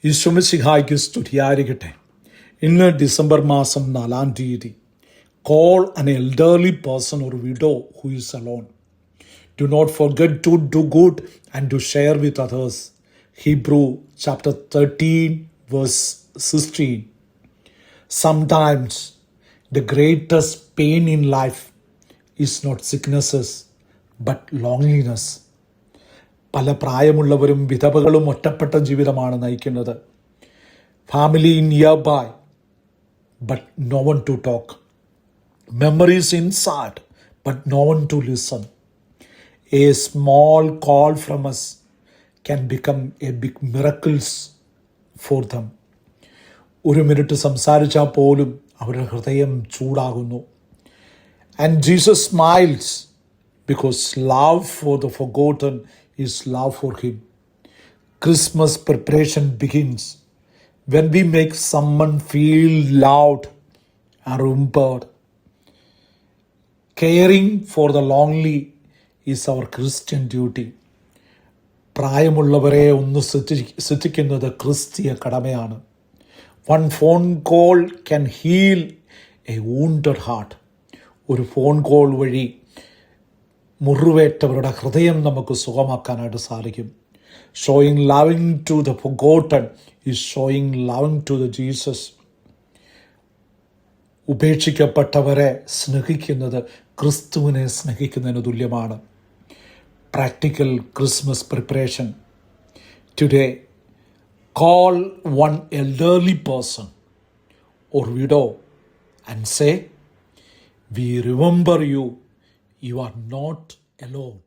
ഈശോമിശിഹായ്ക്ക് സ്തുതിയായിരിക്കട്ടെ. ഇന്ന് ഡിസംബർ മാസം 4-ാം തീയതി. Call an elderly person or widow who is alone. Do not forget to do good and to share with others. Hebrew chapter 13 verse 16. Sometimes the greatest pain in life is not sicknesses but loneliness. പല പ്രായമുള്ളവരും വിധവകളും ഒറ്റപ്പെട്ട ജീവിതമാണ് നയിക്കുന്നത്. Family in near by but no one to talk. Memories inside but no one to listen. A small call from us can become a big miracles for them. ഒരു minute സംസാരിച്ചാൽ പോലും അവരുടെ ഹൃദയം ചൂടാകുന്നു. And Jesus smiles because love for the forgotten is love for him. Christmas preparation begins when we make someone feel loved and remembered. Caring for the lonely is our Christian duty. പ്രായമുള്ളവരെ ഒന്ന് ശ്രദ്ധിക്കുന്നത് ക്രിസ്തീയ കടമയാണ്. One phone call can heal a wounded heart. ഒരു phone call വഴി മുറിവേറ്റവരുടെ ഹൃദയം നമുക്ക് സുഖമാക്കാനായിട്ട് സാധിക്കും. Showing loving to the forgotten is showing loving to the Jesus. ഉപേക്ഷിക്കപ്പെട്ടവരെ സ്നേഹിക്കുന്നത് ക്രിസ്തുവിനെ സ്നേഹിക്കുന്നതിന് തുല്യമാണ്. Practical Christmas preparation. Today call one elderly person or widow and say, we remember you. You are not alone.